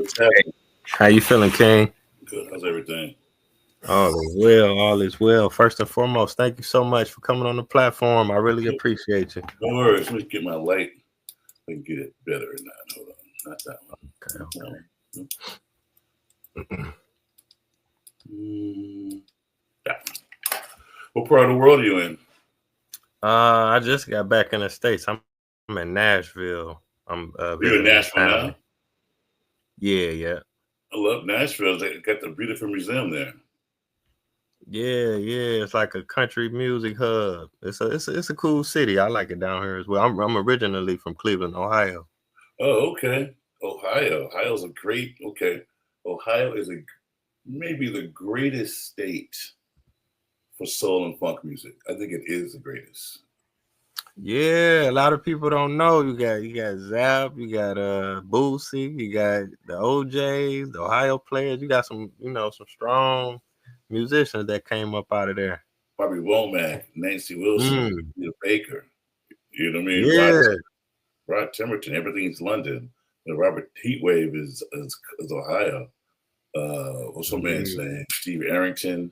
What's happening? How you feeling, King? Good. How's everything? All is well. All is well. First and foremost, thank you so much for coming on the platform. I really Okay. appreciate you. No worries. Let me get my light. I can get it better or not. Hold on. Not that Okay, one. okay. No. Mm, that one. What part of the world are you in? I just got back in the States. I'm in Nashville. I'm Are you in visiting Nashville family. now? Yeah. I love Nashville. They got the beautiful museum there. Yeah. It's like a country music hub. It's a cool city. I like it down here as well. I'm originally from Cleveland, Ohio. Oh, okay. Ohio. Ohio's a great. Okay. Ohio is maybe the greatest state for soul and funk music. I think it is the greatest. Yeah, a lot of people don't know. You got Zap, you got Boosie, you got the OJs, the Ohio players. You got some strong musicians that came up out of there. Bobby Womack, Nancy Wilson, Mm, Peter Baker. You know what I mean? yeah. Rod Temperton, everything's London. And Robert Heatwave is Ohio. What's my man's Yeah. name? Steve Arrington.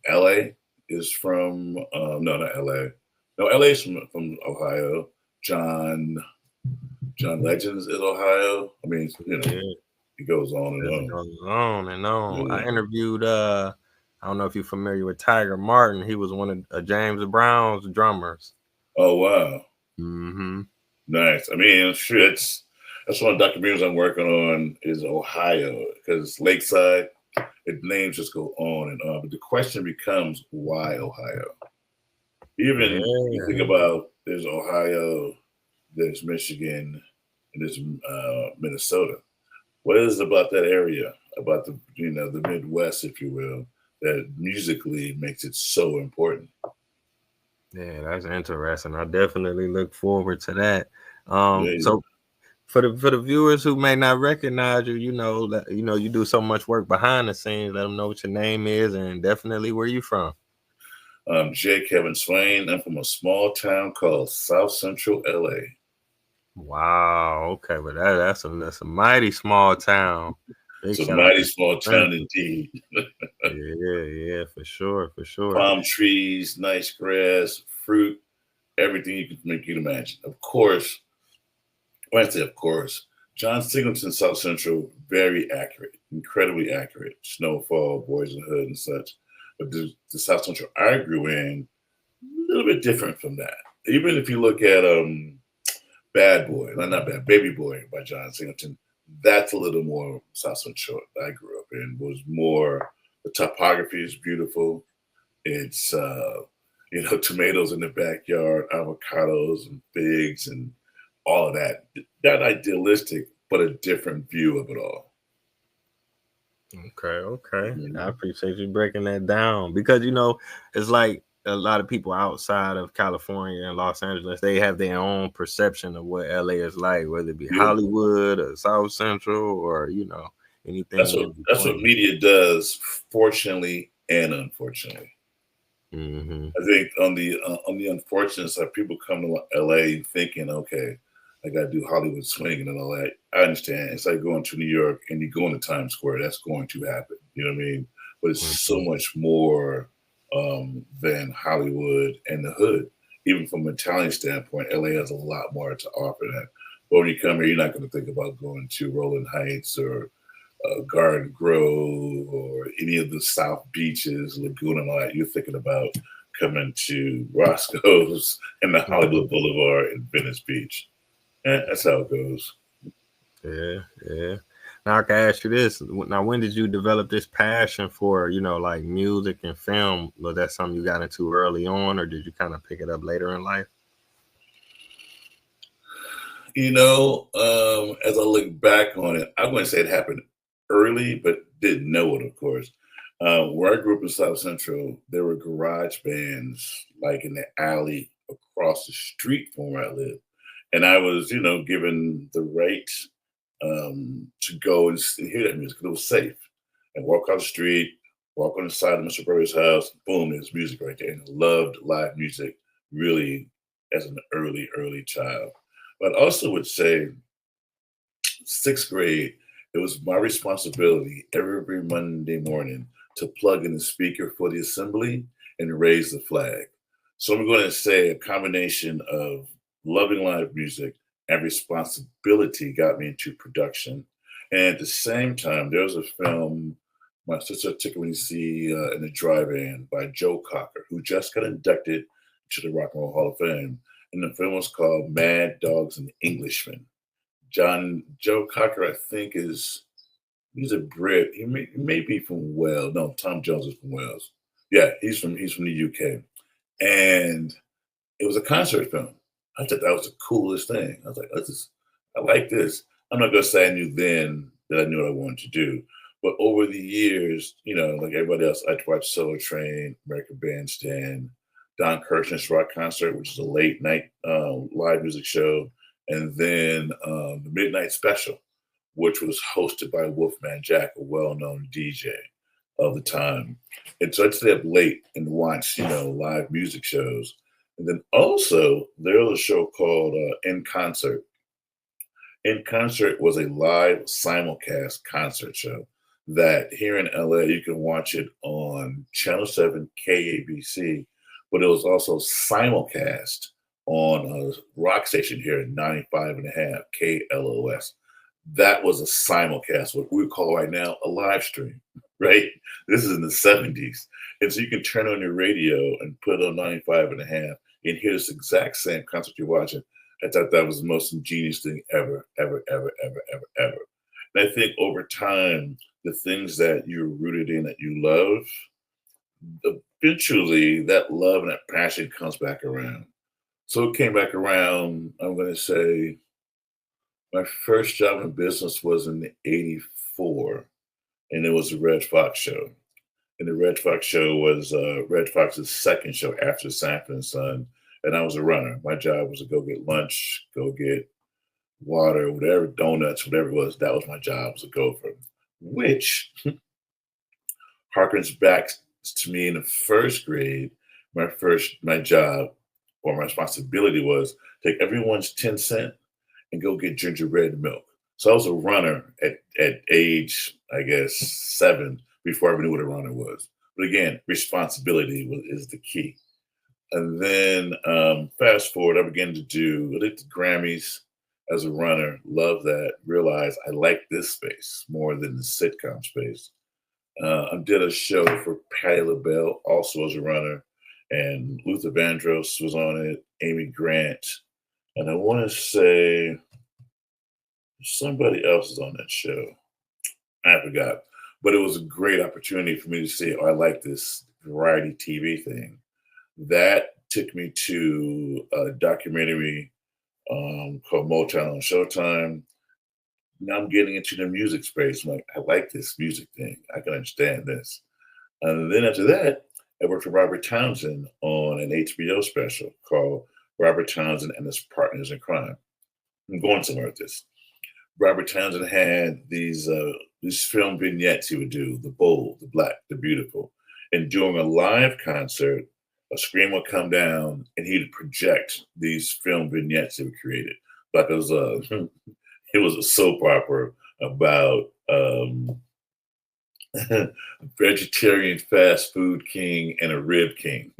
LA is from no, not LA. No, LA is from Ohio. John Legends is Ohio. I mean, Yeah. it goes on and It on. goes on and on. Yeah. I interviewed I don't know if you're familiar with Tiger Martin. He was one of James Brown's drummers. Oh wow, Mm-hmm. nice. I mean, sure, that's one of the documentaries I'm working on is Ohio because Lakeside. Names just go on and on. But the question becomes, why Ohio? Even you think Yeah. about there's Ohio, there's Michigan, and there's Minnesota. What is it about that area, about the Midwest, if you will, that musically makes it so important? Yeah, that's interesting. I definitely look forward to that. Yeah, So for the viewers who may not recognize you, you do so much work behind the scenes. Let them know what your name is and definitely where you from. J. Kevin Swain. I'm from a small town called South Central LA. Wow. Okay, but that's a mighty small town. It's Big a shout out mighty to small town Central. indeed. Yeah, for sure. Palm trees, nice grass, fruit, everything you could make you imagine. Of course, when I say of course, John Singleton, South Central, very accurate, incredibly accurate. Snowfall, Boys in the Hood, and such. But the South Central I grew in, a little bit different from that. Even if you look at Bad Boy, not Bad, Baby Boy by John Singleton, that's a little more South Central I grew up in. Was more, the topography is beautiful. It's tomatoes in the backyard, avocados and figs and all of that. That idealistic, but a different view of it all. Okay. I Mhm. appreciate you breaking that down because it's like a lot of people outside of California and Los Angeles, they have their own perception of what LA is like, whether it be Yeah, Hollywood or South Central or anything in that's what between. media does, fortunately and unfortunately. Hmm. I think on the unfortunate side, people come to LA thinking, okay, I got to do Hollywood swinging and all that. I understand. It's like going to New York and you go into Times Square. That's going to happen. You know what I mean? But it's so Hmm. much more than Hollywood and the hood. Even from a Italian standpoint, LA has a lot more to offer that. But when you come here, you're not going to think about going to Rolling Heights or Garden Grove or any of the South beaches, Laguna, and all that. You're thinking about coming to Roscoe's and the Hollywood Boulevard and Venice Beach. That's how it goes. Yeah. Now I can ask you this. Now, when did you develop this passion for, like music and film? Was that something you got into early on, or did you kind of pick it up later in life? As I look back on it, I wouldn't say it happened early, but didn't know it, of course. Where I grew up in South Central, there were garage bands like in the alley across the street from where I live. And I was, given the right to go and hear that music. It was safe. And walk across the street, walk on the side of Mr. Burry's house, boom, there's music right there. And I loved live music really as an early child. But I also would say sixth grade, it was my responsibility every Monday morning to plug in the speaker for the assembly and raise the flag. So I'm going to say a combination of loving live music and responsibility got me into production. And at the same time, there was a film my sister took me to see in the drive-in by Joe Cocker, who just got inducted to the Rock and Roll Hall of Fame. And the film was called Mad Dogs and Englishmen. Joe Cocker, I think, he's a Brit. He may be from Wales. No, Tom Jones is from Wales. Yeah, he's from the UK. And it was a concert film. I thought that was the coolest thing. I was like, I like this. I'm not gonna say I knew then that I knew what I wanted to do, but over the years, like everybody else, I'd watch Solar Train, American Bandstand, Don Kirshner's Rock Concert, which is a late night live music show, and then the Midnight Special, which was hosted by Wolfman Jack, a well-known DJ of the time. And so I'd stay up late and watch, live music shows. And then also there was a show called In Concert. In Concert was a live simulcast concert show that here in LA you can watch it on Channel 7 KABC, but it was also simulcast on a rock station here at 95 and a half KLOS. That was a simulcast, what we call right now a live stream, right? This is in the 70s. And so you can turn on your radio and put on 95 and a half and hear this exact same concert you're watching. I thought that was the most ingenious thing ever, ever, ever, ever, ever, ever. And I think over time, the things that you're rooted in that you love, eventually that love and that passion comes back around. So it came back around, I'm going to say, my first job in business was in '84, and it was the Red Fox show. And the Red Fox show was Red Fox's second show after Sanford and Son, and I was a runner. My job was to go get lunch, go get water, whatever, donuts, whatever it was. That was my job, was a gopher, which harkens back to me in the first grade. My job or my responsibility was take everyone's 10 cent and go get gingerbread milk. So I was a runner at age, I guess, 7 before I ever knew what a runner was. But again, responsibility is the key. And then fast forward, I began to I did the Grammys as a runner. Love that. Realized I like this space more than the sitcom space. I did a show for Patti LaBelle, also as a runner, and Luther Vandross was on it, Amy Grant, and I want to say somebody else is on that show. I forgot. But it was a great opportunity for me to say, oh, I like this variety TV thing. That took me to a documentary called Motown on Showtime. Now I'm getting into the music space. I'm like, I like this music thing. I can understand this. And then after that, I worked for Robert Townsend on an HBO special called Robert Townsend and His Partners in Crime. I'm going somewhere with this. Robert Townsend had these film vignettes he would do, the bold, the black, the beautiful. And during a live concert, a screen would come down and he'd project these film vignettes that were created. Like it was it was a soap opera about a vegetarian fast food king and a rib king.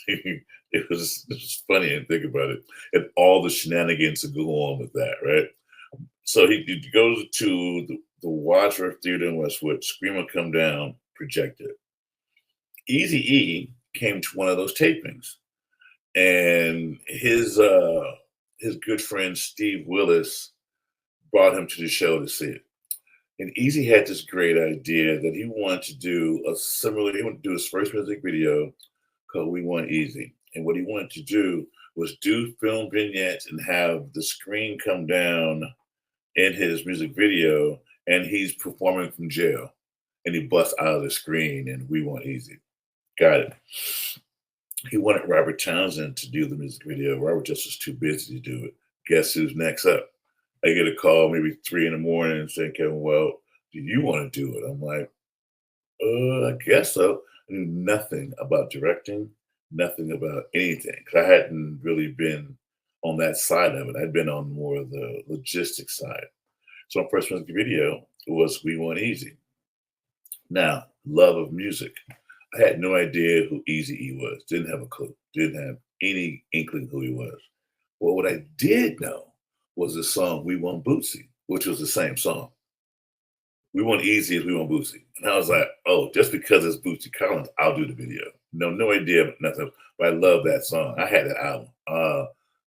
It was funny and think about it. And all the shenanigans that go on with that, right? So he goes to the Wadsworth Theater in Westwood, screen would come down, projected. Eazy E came to one of those tapings, and his good friend Steve Willis brought him to the show to see it. And Eazy had this great idea that he wanted to do he wanted to do his first music video called We Want Eazy. And what he wanted to do was do film vignettes and have the screen come down in his music video, and he's performing from jail. And he busts out of the screen and We Want Eazy. Got it. He wanted Robert Townsend to do the music video. Robert just was too busy to do it. Guess who's next up? I get a call maybe 3 in the morning saying, Kevin, well, do you want to do it? I'm like, I guess so. I knew nothing about directing, nothing about anything. Because I hadn't really been on that side of it. I'd been on more of the logistics side. So my first music video was We Want Easy. Now, love of music. I had no idea who Eazy E was. Didn't have a clue. Didn't have any inkling who he was. Well, what I did know was the song We Want Bootsy, which was the same song. We Want Easy as We Want Bootsy. And I was like, oh, just because it's Bootsy Collins, I'll do the video. No idea, nothing. But I love that song. I had that album.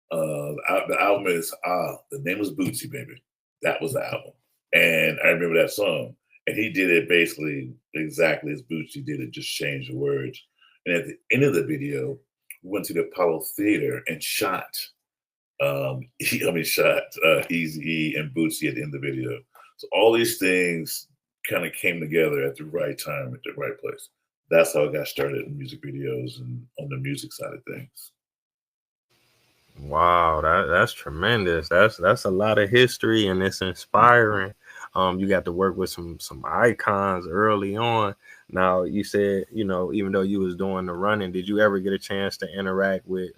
The album is the name was Bootsy, baby. That was the album. And I remember that song. And he did it basically exactly as Bootsy did it, just changed the words. And at the end of the video, we went to the Apollo Theater and shot shot Eazy E and Bootsy at the end of the video. So all these things kind of came together at the right time, at the right place. That's how I got started in music videos and on the music side of things. Wow, that's tremendous. That's a lot of history and it's inspiring. You got to work with some icons early on. Now you said, even though you was doing the running, did you ever get a chance to interact with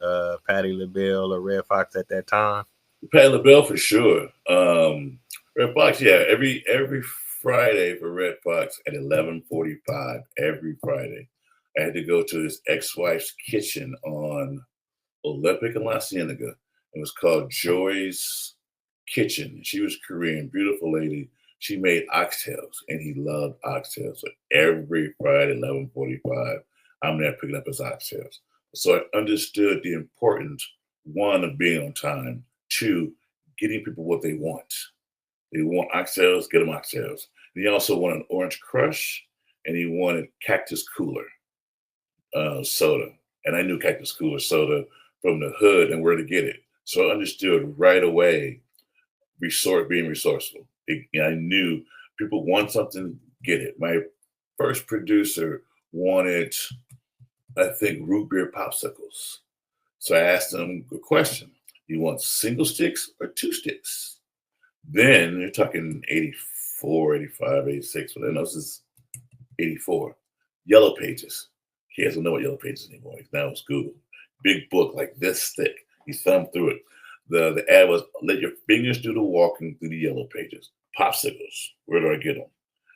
Patti LaBelle or Red Fox at that time? Patti LaBelle for sure. Red Fox, yeah, every Friday for Red Fox at 11:45 every Friday. I had to go to his ex-wife's kitchen on Olympic and La Cienega. It was called Joy's Kitchen. She was Korean, beautiful lady. She made oxtails, and he loved oxtails. So every Friday, 11:45, I'm there picking up his oxtails. So I understood the importance, one, of being on time, two, getting people what they want. They want oxtails, get them oxtails. And he also wanted Orange Crush, and he wanted Cactus Cooler soda. And I knew Cactus Cooler soda from the hood and where to get it. So I understood right away being resourceful. I knew people want something, get it. My first producer wanted, I think, root beer popsicles. So I asked him a question. You want single sticks or two sticks? Then you're talking 84, 85, 86. Well, then this is 84. Yellow Pages. He doesn't know what Yellow Pages anymore. Now it's Google. Big book like this thick. He thumbed through it. The ad was, let your fingers do the walking through the Yellow Pages. Popsicles. Where do I get them?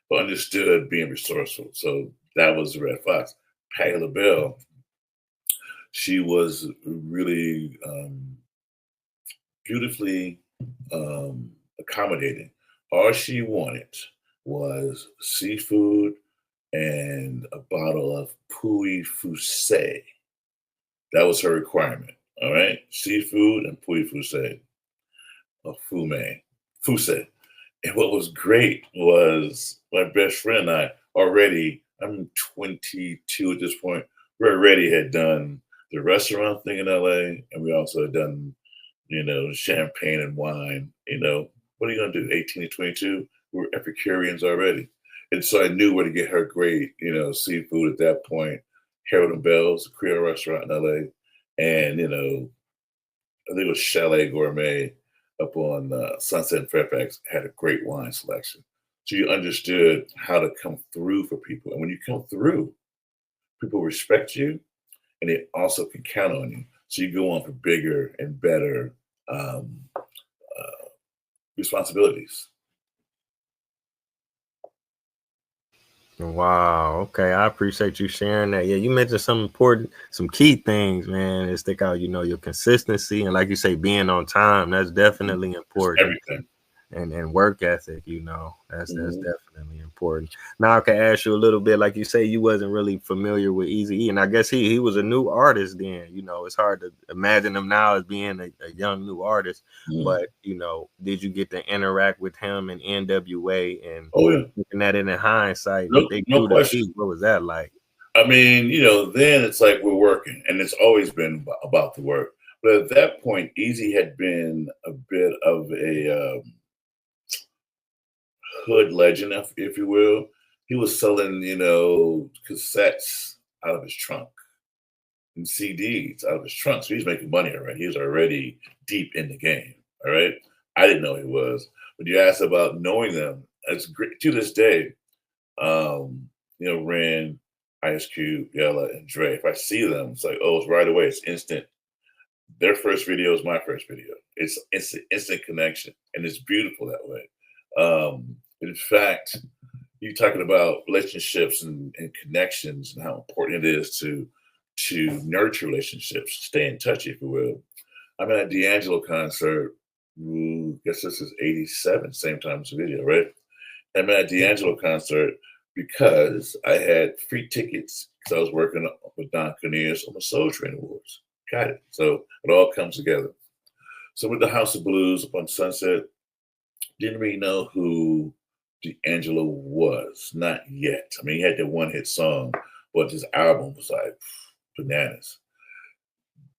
But understood being resourceful. So that was Red Fox. Patti LaBelle, she was really beautifully accommodating. All she wanted was seafood and a bottle of Puy Fusé. That was her requirement. All right, seafood and Puy Fusé, or fume, Fusé. And what was great was my best friend and I already. I'm 22 at this point. We already had done the restaurant thing in LA, and we also had done, champagne and wine. What are you gonna do? 18 to 22? We're Epicureans already. And so I knew where to get her great, seafood at that point. Harold and Bell's, a Creole restaurant in LA. And, I think it was Chalet Gourmet up on Sunset and Fairfax, had a great wine selection. So you understood how to come through for people. And when you come through, people respect you and they also can count on you. So you go on for bigger and better responsibilities. Wow. Okay. I appreciate you sharing that. Yeah, you mentioned some key things, man, that stick out, your consistency and like you say, being on time. That's definitely It's important. everything. And work ethic, that's Mhm. definitely important. Now I can ask you a little bit, like you say, you wasn't really familiar with Eazy E, and I guess he was a new artist then. It's hard to imagine him now as being a young new artist. Mhm. But did you get to interact with him and NWA and Oh, yeah. looking at it in hindsight, No, the Big no Two, the question. Peak? What was that like? I mean, then it's like we're working, and it's always been about the work. But at that point, Easy had been a bit of a hood legend, if you will. He was selling, cassettes out of his trunk and CDs out of his trunk. So he's making money already. He was already deep in the game. All right. I didn't know he was. But you asked about knowing them. It's great to this day. Ren, Ice Cube, Yella, and Dre. If I see them, it's like, oh, it's right away. It's instant. Their first video is my first video. It's instant connection, and it's beautiful that way. In fact, you talking about relationships and connections and how important it is to nurture relationships, stay in touch, if you will. I'm at a D'Angelo concert. Guess this is '87, same time as the video, right? I'm at a D'Angelo concert because I had free tickets because I was working with Don Cornelius on the Soul Train Awards. Got it. So it all comes together. So with the House of Blues up on Sunset, didn't really know who D'Angelo was, not yet. I mean, he had that one hit song, but his album was like bananas.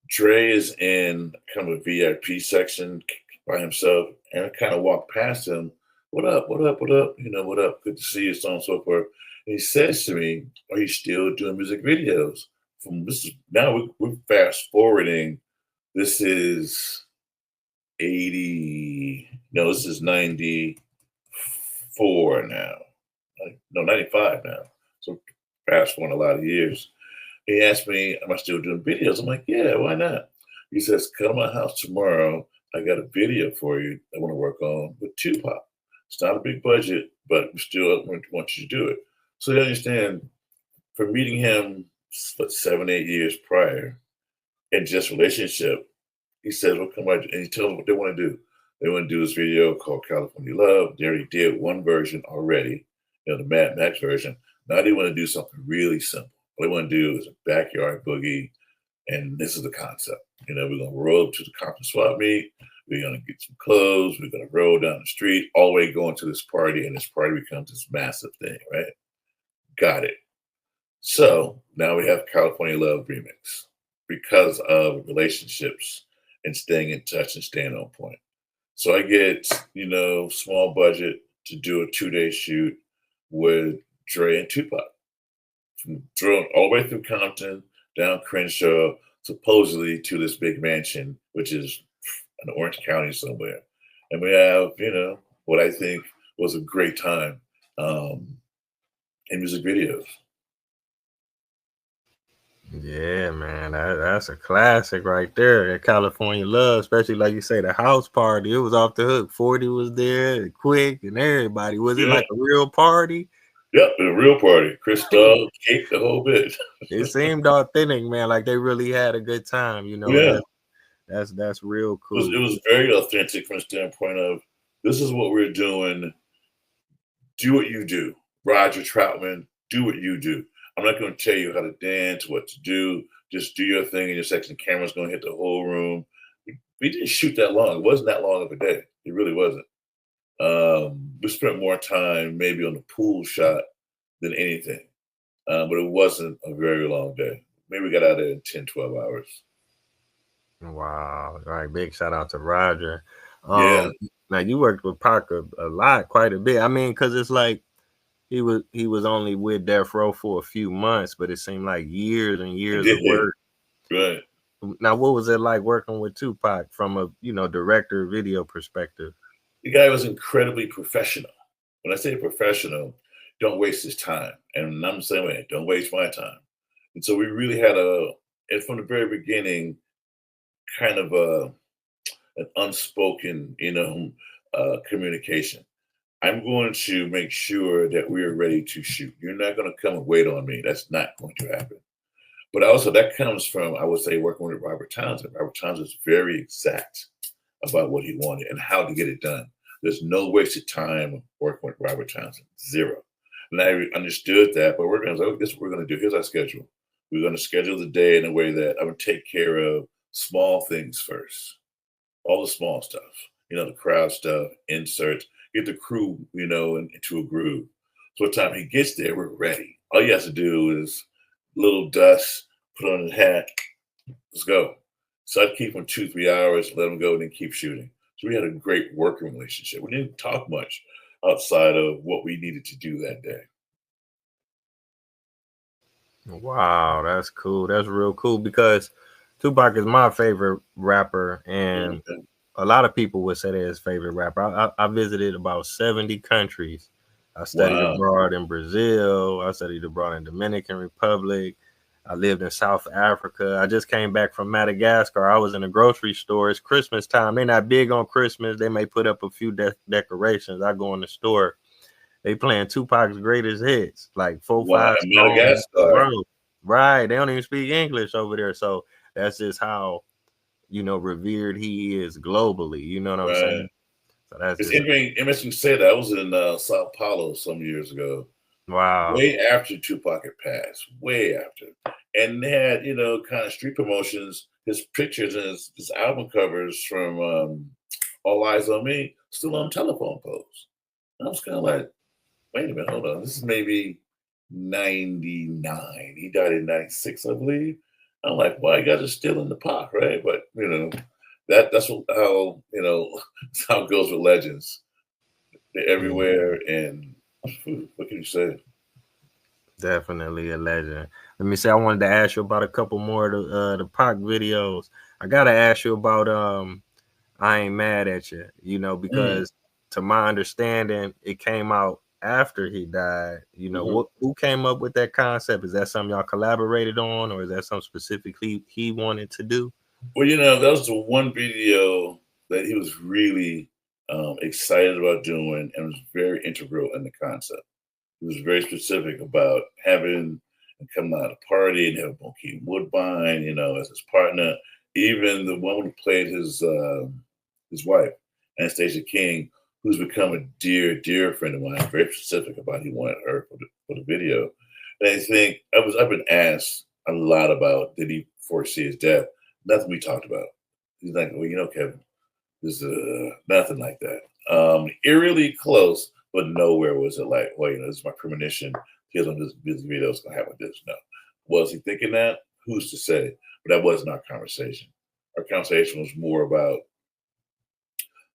Dre is in kind of a VIP section by himself, and I kind of walked past him. What up? What up? What up? You know, what up? Good to see you, so on and so forth. And he says to me, "Are you still doing music videos?" From this is now we're fast forwarding. This is 80. No, this is 94 now. No, 95 now. So fast forward a lot of years. He asked me, "Am I still doing videos?" I'm like, "Yeah, why not?" He says, "Come to my house tomorrow. I got a video for you I want to work on with Tupac. It's not a big budget, but we still want you to do it." So you understand, for meeting him, what, 7, 8 years prior, and just relationship, he says, "Well, come out," and he tells them what they want to do. They want to do this video called California Love. They already did one version already, the Mad Max version. Now they want to do something really simple. What they want to do is a backyard boogie, and this is the concept. We're gonna roll up to the Compton swap meet. We're gonna get some clothes. We're gonna roll down the street, all the way going to this party, and this party becomes this massive thing, right? Got it. So now we have California Love remix because of relationships and staying in touch and staying on point. So I get, small budget to do a 2-day shoot with Dre and Tupac. From drone all the way through Compton, down Crenshaw, supposedly to this big mansion, which is in Orange County somewhere. And we have, what I think was a great time in music videos. Yeah, man, that's a classic right there. That California Love, especially like you say, the house party. It was off the hook. 40 was there, Quick, and everybody. Was it Yeah. like a real party? Yep, a real party. Chris Dog, Cake, the whole bit. It seemed authentic, man. Like they really had a good time. Yeah. That's real It was, cool. it was very authentic from the standpoint of this is what we're doing. Do what you do. Roger Troutman, do what you do. I'm not going to tell you how to dance, what to do. Just do your thing in your section. Camera's going to hit the whole room. We didn't shoot that long. It wasn't that long of a day. It really wasn't. We spent more time maybe on the pool shot than anything. But it wasn't a very long day. Maybe we got out there in 10, 12 hours. Wow. All right. Big shout out to Roger. Yeah. Now you worked with Pac a lot, quite a bit. I mean, because it's like he was only with Death Row for a few months, but it seemed like years and years of work. Right. Now, what was it like working with Tupac from a director video perspective? The guy was incredibly professional. When I say professional, don't waste his time. And I'm the same way, don't waste my time. And so we really had and from the very beginning, kind of an unspoken, communication. I'm going to make sure that we are ready to shoot. You're not going to come and wait on me. That's not going to happen. But also that comes from, I would say, working with Robert Townsend. Robert Townsend is very exact about what he wanted and how to get it done. There's no wasted time working with Robert Townsend. Zero. And I understood that, but we're going to say, this is what we're going to do. Here's our schedule. We're going to schedule the day in a way that I'm going to take care of small things first. All the small stuff, the crowd stuff, inserts, get the crew, into a groove. So by the time he gets there, we're ready. All he has to do is little dust, put on his hat, let's go. So I'd keep him 2, 3 hours, let him go, and then keep shooting. So we had a great working relationship. We didn't talk much outside of what we needed to do that day. Wow, that's cool. That's real cool because Tupac is my favorite rapper, and a lot of people would say they're his favorite rapper. I visited about 70 countries. I studied abroad in Brazil. I studied abroad in Dominican Republic. I lived in South Africa. I just came back from Madagascar. I was in a grocery store. It's Christmas time. They're not big on Christmas. They may put up a few decorations. I go in the store. They playing Tupac's greatest hits, like four, Wow, five songs in a Madagascar. row. Right. They don't even speak English over there. So that's just how, revered he is globally. You know what I'm Right. saying? So that's It's just interesting you say that. I was in Sao Paulo some years ago, wow. way after Tupac had passed, way after. And they had, kind of street promotions, his pictures and his album covers from All Eyes on Me, still on telephone poles. And I was kind of like, wait a minute, hold on. This is maybe 99. He died in 96, I believe. I'm like, well, you guys are still in the pot, right? But how that's how it goes with legends. They're Yeah, everywhere, and what can you say? definitely a legend. Let me say, I wanted to ask you about a couple more of the Pac videos. I gotta ask you about I Ain't Mad at You, Mm, because to my understanding, it came out after he died. mhm. Who came up with that concept? Is that something y'all collaborated on, or is that something specifically he wanted to do? Well, that was the one video that he was really excited about doing and was very integral in the concept. He was very specific about having and coming out of a party and having Bokeem Woodbine, as his partner. Even the woman who played his wife, Anastasia King, who's become a dear, dear friend of mine, very specific about he wanted her for the video. And I think I've been asked a lot about did he foresee his death? Nothing we talked about. He's like, well, Kevin, there's nothing like that. Eerily close, but nowhere was it like, well, this is my premonition. Here's on this video is gonna happen. This no, was he thinking that? Who's to say? But that wasn't our conversation. Our conversation was more about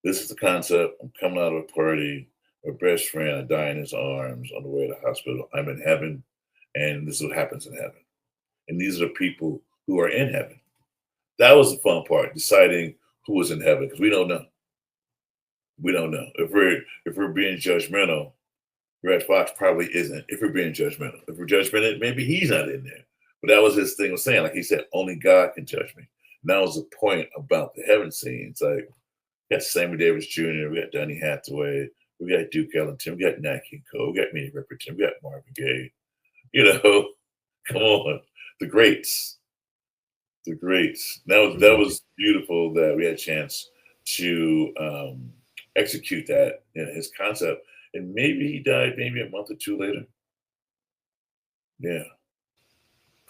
this is the concept. I'm coming out of a party. My best friend, I die in his arms on the way to the hospital. I'm in heaven, and this is what happens in heaven. And these are the people who are in heaven. That was the fun part, deciding who was in heaven because we don't know. We don't know if we're being judgmental. Red Fox probably isn't. If we're being judgmental, if we're judgmental, maybe he's not in there. But that was his thing of saying, like he said, only God can judge me. And that was the point about the heaven scene. It's like we got Sammy Davis Jr., we got Donny Hathaway, we got Duke Ellington, we got Nat King Cole, we got Minnie Riperton, we got Marvin Gaye. You know, come on, the greats, the greats. That was beautiful that we had a chance to execute that in his concept. And maybe he died maybe a month or two later. Yeah.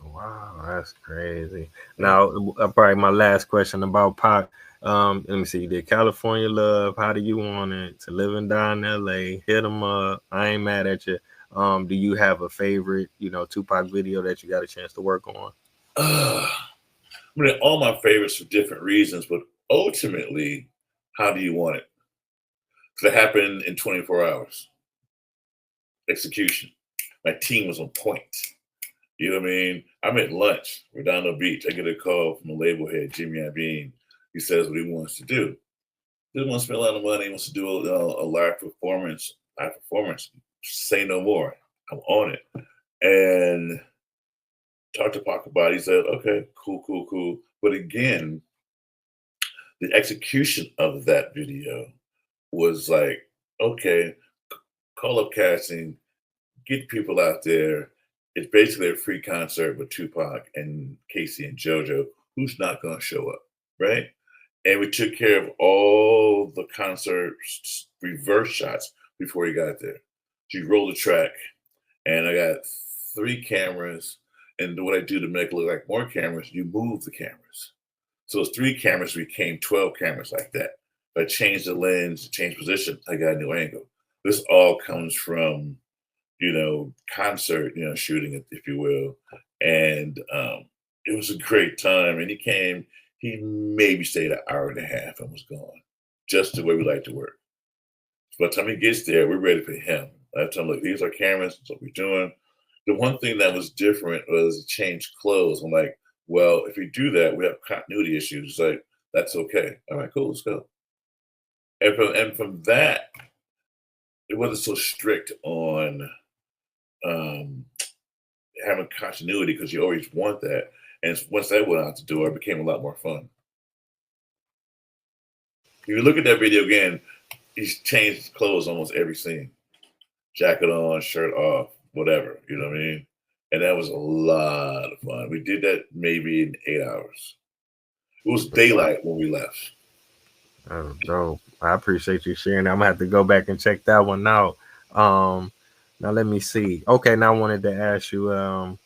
Wow, that's crazy. Yeah. Now, probably my last question about Pac. Let me see. You did California Love. How do you want it to live and die in L.A.? Hit 'em up. I ain't mad at you. Do you have a favorite, Tupac video that you got a chance to work on? I mean, all my favorites for different reasons, but ultimately, how do you want it? Because it happened in 24 hours. Execution. My team was on point. You know what I mean? I'm at lunch. We're down the beach. I get a call from the label head, Jimmy Iovine. He says what he wants to do. He doesn't want to spend a lot of money. He wants to do a live performance. Live performance. Say no more. I'm on it. And talked to Pac about it. He said, okay, cool, cool, cool. But again, the execution of that video was like, okay, call up casting, get people out there. It's basically a free concert with Tupac and Casey and JoJo. Who's not going to show up, right? And we took care of all the concert reverse shots before he got there. So you roll the track, and I got 3 cameras. And what I do to make it look like more cameras, you move the cameras. So it's 3 cameras became 12 cameras like that. If I changed the lens, change position, I got a new angle. This all comes from concert, shooting, if you will. And it was a great time. And he maybe stayed an hour and a half and was gone, just the way we like to work. So by the time he gets there, we're ready for him. I tell him, look, these are cameras, that's what we're doing. The one thing that was different was change clothes. I'm like, well, if we do that, we have continuity issues. It's like, that's okay. All right, cool, let's go. And from that, it wasn't so strict on um, having continuity because you always want that. And once that went out the door, it became a lot more fun. If you look at that video again, he's changed his clothes almost every scene. Jacket on, shirt off, whatever. You know what I mean? And that was a lot of fun. We did that maybe in 8 hours. It was daylight when we left. Oh, dope. I appreciate you sharing that. I'm gonna have to go back and check that one out. Now let me see. Okay, now I wanted to ask you.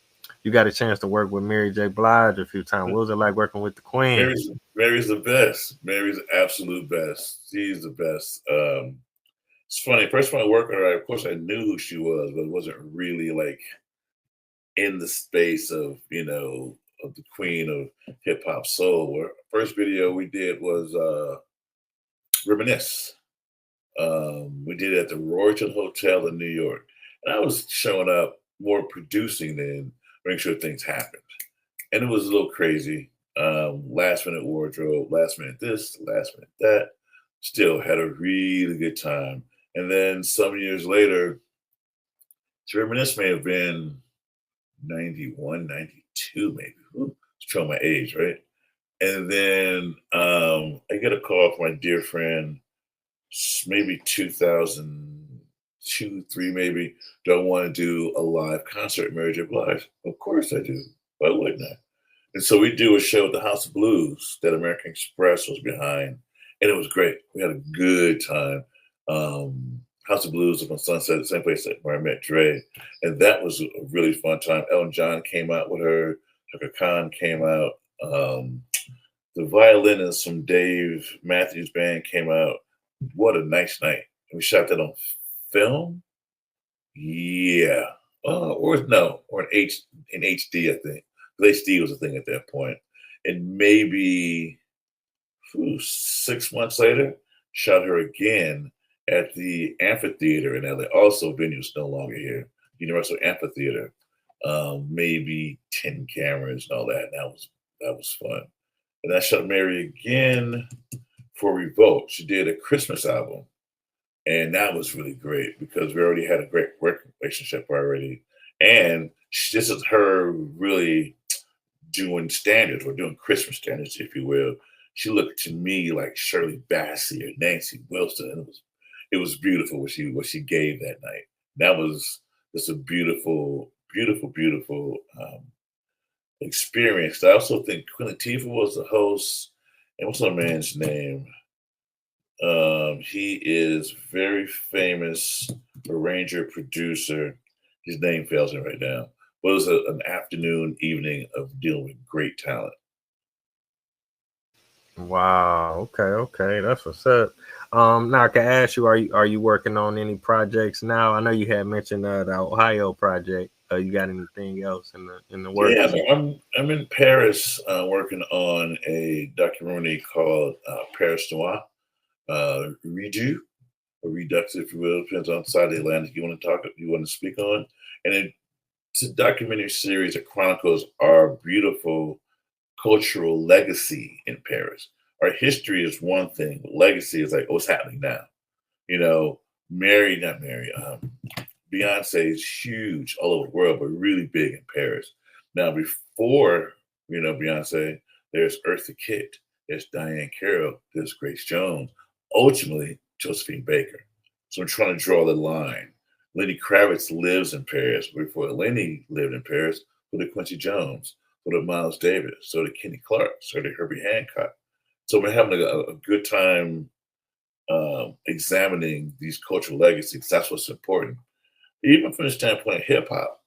You got a chance to work with Mary J. Blige a few times. What was it like working with the Queen? Mary's the best. Mary's the absolute best. She's the best. It's funny. First time I worked with her, of course, I knew who she was, but it wasn't really like in the space of of the queen of hip hop soul. Our first video we did was Reminisce. We did it at the Royalton Hotel in New York, and I was showing up more producing than making sure things happened, and it was a little crazy. Last minute wardrobe, last minute this, last minute that. Still had a really good time. And then some years later, to Reminisce may have been 91, 92, maybe. Ooh, show my age, right? And then I get a call from my dear friend, maybe 2002, 3 maybe. Do I want to do a live concert at Mary J. Blige? Of course I do. Why wouldn't I? And so we do a show at the House of Blues that American Express was behind, and it was great. We had a good time. House of Blues up on Sunset, the same place where I met Dre, and that was a really fun time. Elton John came out with her. Chaka Khan came out. The violinist from Dave Matthews Band came out. What a nice night! And we shot that on film. Yeah. Or no, or in HD, I think. HD was a thing at that point. And maybe 6 months later, shot her again at the amphitheater in LA. Also, venue's no longer here. Universal Amphitheater. Maybe 10 cameras and all that. And that was fun. And I shot Mary again for Revolt. She did a Christmas album. And that was really great because we already had a great work relationship already. And this is her really doing standards or doing Christmas standards, if you will. She looked to me like Shirley Bassey or Nancy Wilson. And it was beautiful what she gave that night. That was just a beautiful, beautiful, beautiful experience. I also think Queen Latifah was the host. And what's that man's name? He is very famous arranger, producer. His name fails me right now. But it was an afternoon, evening of dealing with great talent. Wow. Okay. That's what's up. Now I can ask you, are you working on any projects now? I know you had mentioned the Ohio project. You got anything else in the Yeah, works? I'm in Paris working on a documentary called Paris Noir, Redo or Redux, if you will, depends on the side of the Atlantic you want to speak on. And it's a documentary series that chronicles our beautiful cultural legacy in Paris. Our history is one thing, but legacy is like what's happening now. You know, not Mary, Beyonce is huge all over the world, but really big in Paris. Now, before Beyonce, there's Eartha Kitt, there's Diane Carroll, there's Grace Jones, ultimately Josephine Baker. So I'm trying to draw the line. Lenny Kravitz lives in Paris. Before Lenny lived in Paris, so did Quincy Jones, so did Miles Davis, so did Kenny Clark, so did Herbie Hancock. So we're having a good time examining these cultural legacies. That's what's important. Even from the standpoint of hip hop,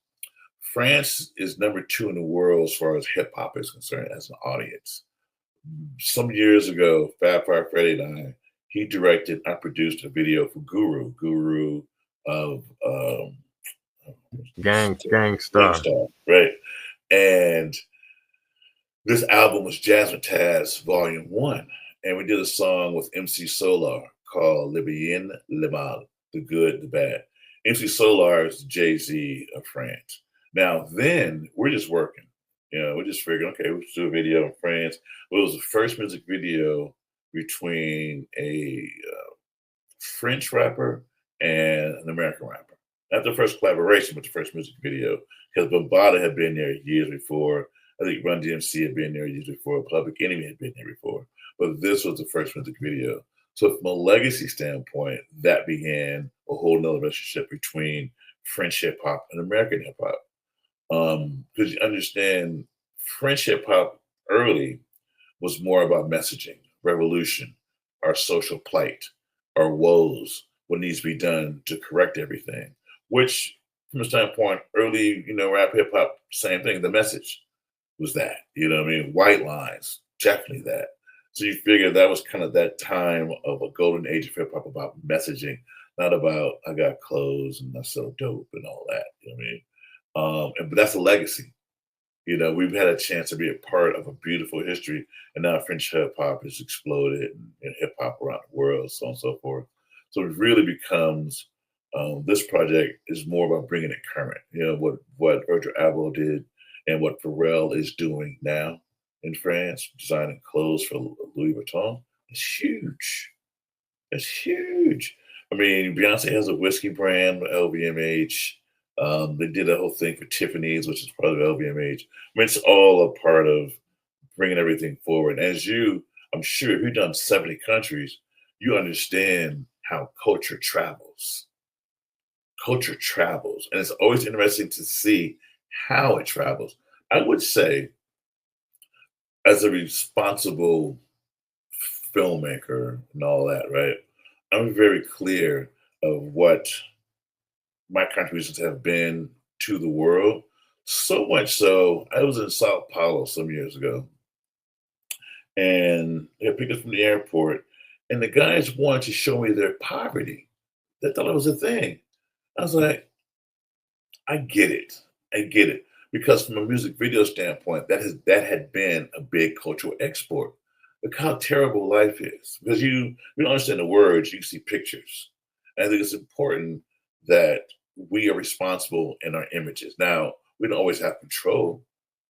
France is number 2 in the world as far as hip hop is concerned as an audience. Some years ago, Fab Five Freddy and he directed, I produced a video for Guru of Gangstar. Gangstar, right? And this album was Jasmine Taz Volume 1. And we did a song with MC Solar called Le Bien, Le Mal, the good, the bad. MC Solar is Jay-Z of France. Now, then we're just working. We're just figuring, okay, we'll do a video in France. Well, it was the first music video between a French rapper and an American rapper. Not the first collaboration, but the first music video. Because Bombada had been there years before. I think Run DMC had been there years before. Public Enemy had been there before. But this was the first music video. So from a legacy standpoint, that began a whole nother relationship between French hip hop and American hip hop. Because you understand, French hip hop early was more about messaging, revolution, our social plight, our woes, what needs to be done to correct everything. Which, from a standpoint, early, rap hip hop, same thing. The message was that, what I mean? White lines, definitely that. So you figure that was kind of that time of a golden age of hip hop about messaging, not about I got clothes and I sell dope and all that. You know what I mean? But that's a legacy. We've had a chance to be a part of a beautiful history, and now French hip hop has exploded and hip hop around the world, so on and so forth. So it really becomes this project is more about bringing it current. What Virgil Abloh did and what Pharrell is doing now in France, designing clothes for Louis Vuitton, is huge. It's huge. I mean, Beyonce has a whiskey brand, LVMH. They did a whole thing for Tiffany's, which is part of LVMH. I mean, it's all a part of bringing everything forward. As I'm sure, if you've done 70 countries, you understand how culture travels. Culture travels, and it's always interesting to see how it travels. I would say, as a responsible filmmaker and all that, right? I'm very clear of what my contributions have been to the world. So much so, I was in Sao Paulo some years ago, and they picked us from the airport, and the guys wanted to show me their poverty. They thought it was a thing. I was like, I get it. I get it. Because from a music video standpoint, that had been a big cultural export. Look how terrible life is. Because you don't understand the words, you see pictures. And I think it's important that we are responsible in our images. Now, we don't always have control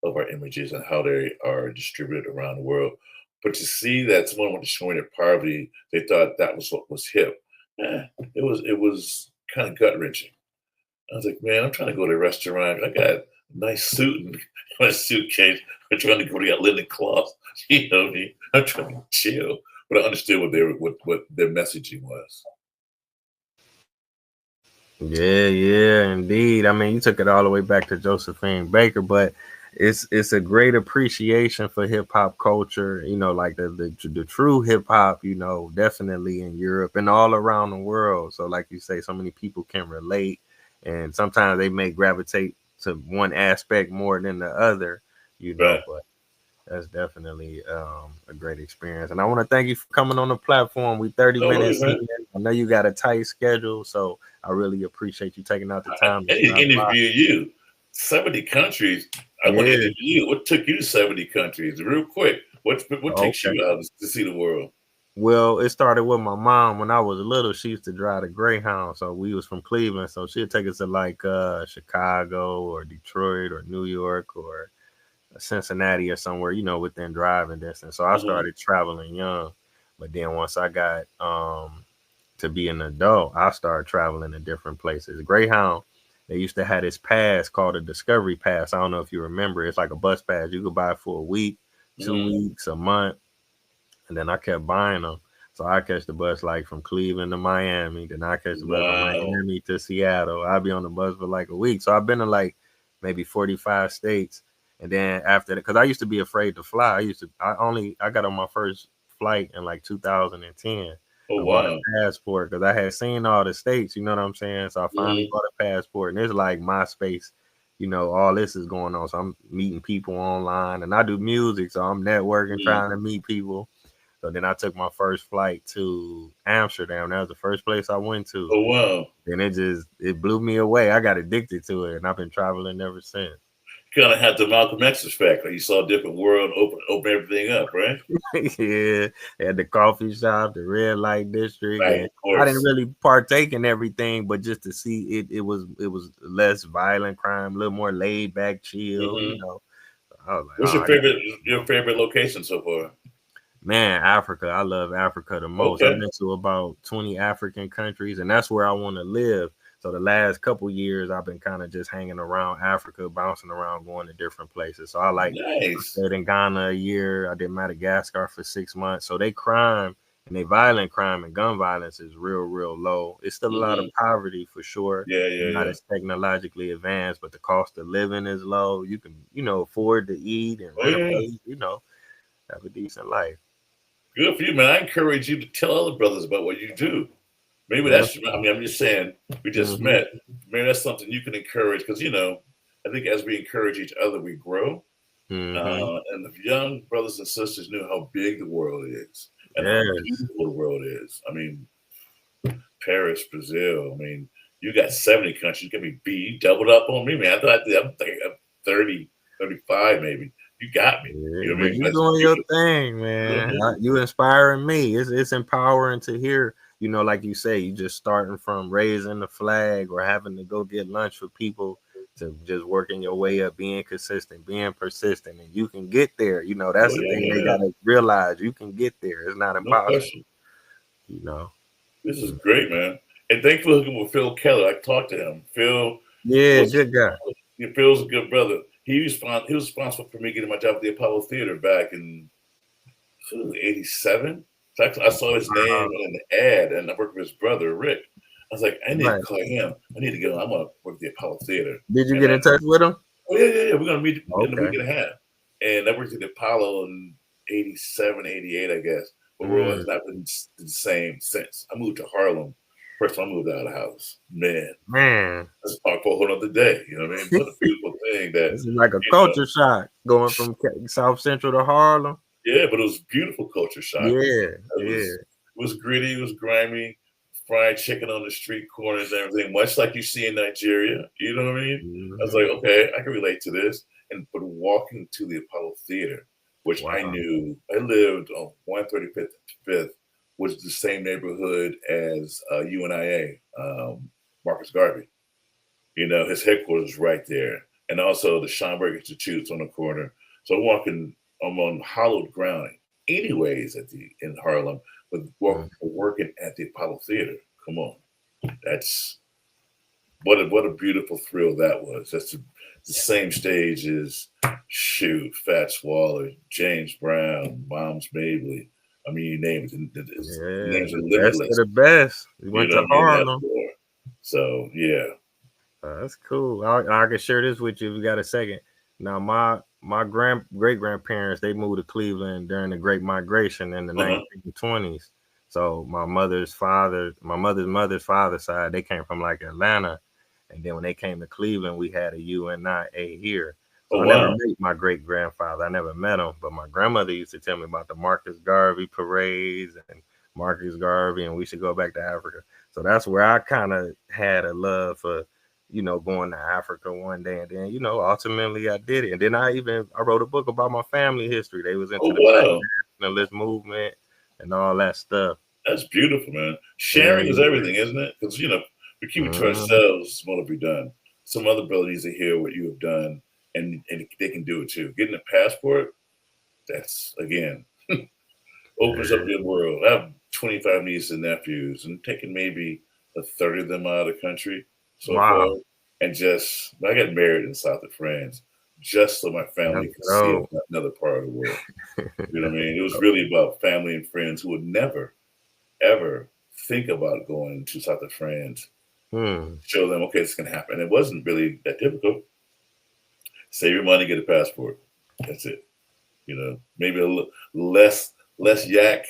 of our images and how they are distributed around the world. But to see that someone wanted to show their poverty, they thought that was what was hip. It was kind of gut wrenching. I was like, man, I'm trying to go to a restaurant. I got a nice suit and my suitcase. I'm trying to go to that linen cloth. You know what I mean? I'm trying to chill. But I understood what their messaging was. Yeah, yeah, indeed. I mean, you took it all the way back to Josephine Baker, but it's a great appreciation for hip hop culture. Like the true hip hop. Definitely in Europe and all around the world. So, like you say, so many people can relate, and sometimes they may gravitate to one aspect more than the other. Right. But that's definitely a great experience. And I want to thank you for coming on the platform. We 30 No worries, minutes in. man. I know you got a tight schedule, so I really appreciate you taking out the time to I need to stop by. interview you. 70 countries. I want to Yeah. interview you. What took you to 70 countries? Real quick. What takes Okay. you out to see the world? Well, it started with my mom when I was little. She used to drive the Greyhound, so we was from Cleveland, so she'd take us to like Chicago or Detroit or New York or Cincinnati or somewhere, within driving distance. So I Mhm. started traveling young, but then once I got to be an adult, I started traveling to different places. Greyhound, they used to have this pass called a Discovery Pass. I don't know if you remember. It's like a bus pass. You could buy it for a week, two Mhm. weeks, a month, and then I kept buying them. So I catch the bus like from Cleveland to Miami. Then I catch the bus from Wow. Miami to Seattle. I'll be on the bus for like a week. So I've been to like maybe 45 states. And then after that, because I used to be afraid to fly. I got on my first flight in like 2010. Oh, I bought a wow. passport because I had seen all the states, you know what I'm saying? So I finally Mhm. bought a passport, and it's like MySpace, all this is going on. So I'm meeting people online, and I do music, so I'm networking, Mhm. trying to meet people. So then I took my first flight to Amsterdam. That was the first place I went to. Oh, wow. And it blew me away. I got addicted to it, and I've been traveling ever since. Kind of had the Malcolm X effect. Like you saw a different world, open everything up, right? Yeah, at the coffee shop, the red light district, Right, and of I didn't course. really partake in everything, but just to see it, it was less violent crime, a little more laid back, chill. Mhm. I was like, oh, What's I got your favorite location so far? man, Africa. I love Africa the most. I've Okay. been to about 20 African countries, and that's where I want to live. So the last couple years, I've been kind of just hanging around Africa, bouncing around, going to different places. So I Nice. stayed in Ghana a year. I did Madagascar for 6 months. So they crime and they violent crime and gun violence is real, real low. It's still a lot of Hmm. poverty for sure. Yeah, They're yeah, not yeah. as technologically advanced, but the cost of living is low. You can, afford to eat and Oh rent a yeah. place, have a decent life. Good for you, man. I encourage you to tell other brothers about what you do. Maybe Yeah. that's, I mean, I'm just saying, we just Hmm. met. Maybe that's something you can encourage because, I think as we encourage each other, we grow. Hmm. And if young brothers and sisters knew how big the world is and how Yes. beautiful the world is, I mean, Paris, Brazil, I mean, you got 70 countries. You can be you doubled up on me, man. I'm thinking I'm 30, 35 maybe. You got me. Yeah, You know what I but mean? you That's doing your beautiful. thing, You know what I man. mean? You inspiring me. It's empowering to hear. Like you say, you just starting from raising the flag or having to go get lunch for people to just working your way up, being consistent, being persistent, and you can get there. Oh, That's the yeah, thing yeah, they yeah. gotta realize. You can get there. It's not No impossible. question. You know. This is great, man. And thanks for hooking with Phil Keller. I talked to him. Phil Yeah, was good guy. Phil's a good brother. He was responsible for me getting my job at the Apollo Theater back in '87. So I saw his name in the ad, and I worked with his brother Rick. I was like, I need to Right. call him. I need to go. I'm gonna work at the Apollo Theater. Did you And get in touch with him? oh yeah, yeah, yeah. We're gonna meet in a week Okay. and a half. And I worked at the Apollo in '87, '88, I guess. But world Mm, has not been the same since. I moved to Harlem. First time I moved out of the house. Man, man, that's a for a whole other day. You know what I mean? What a beautiful thing that, this is like a you know, culture shock going from South Central to Harlem. yeah, but it was beautiful culture shock. Yeah, It yeah. was gritty, it was grimy, fried chicken on the street corners and everything, much like you see in Nigeria. You know what I mean? I was Hmm. like, okay, I can relate to this. But walking to the Apollo Theater, which I Wow. knew, I lived on 135th and 5th, which is the same neighborhood as UNIA, Marcus Garvey. His headquarters is right there. And also the Schomburg Institute's on the corner. So I'm on hallowed ground anyways in Harlem, but Mm. working at the Apollo Theater. Come on. That's what a beautiful thrill that was. That's the same stage as Fats Waller, James Brown, Moms Mabley. I mean, you name it. The Yeah, names are the best of limitless. the best. We You went know to what I mean? That Harlem. floor. So yeah. That's cool. I can share this with you if you got a second. Now, my great grandparents they moved to Cleveland during the Great Migration in the Uh-huh. 1920s. So my mother's mother's father side, they came from like Atlanta, and then when they came to Cleveland, we had a UNIA here. So Oh I never wow. met my great grandfather. I never met him, but my grandmother used to tell me about the Marcus Garvey parades and Marcus Garvey, and we should go back to Africa. So that's where I kind of had a love for going to Africa one day, and then, ultimately I did it. And then I wrote a book about my family history. They was Oh into the Black wow. nationalist movement and all that stuff. That's beautiful, man. Sharing is Yeah. everything, isn't it? Because we keep it to Mhm. ourselves. What have we done? Some other brother needs to hear what you have done, and they can do it too. Getting a passport, that's again opens up Yeah. your world. I have 25 nieces and nephews, and taking maybe a third of them out of the country so far. Wow. And I got married in the south of France just so my family That's could see dope. another part of the world. You know what I mean? It was really about family and friends who would never ever think about going to South of France, Hmm. show them, okay, this can happen. It wasn't really that difficult. Save your money, get a passport. That's it. Maybe less yak,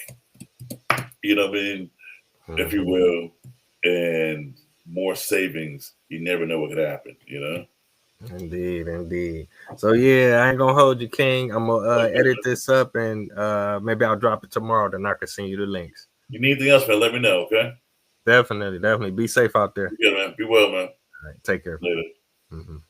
what I mean, if you Mhm. will, and more savings. You never know what could happen. Indeed, indeed. So yeah, I ain't gonna hold you, King. I'm gonna edit this up and maybe I'll drop it tomorrow. Then I can send you the links. You need anything else, man? Let me know, okay? Definitely, definitely. Be safe out there. Be good, man. Be well, man. All right, take care. Later. Mhm.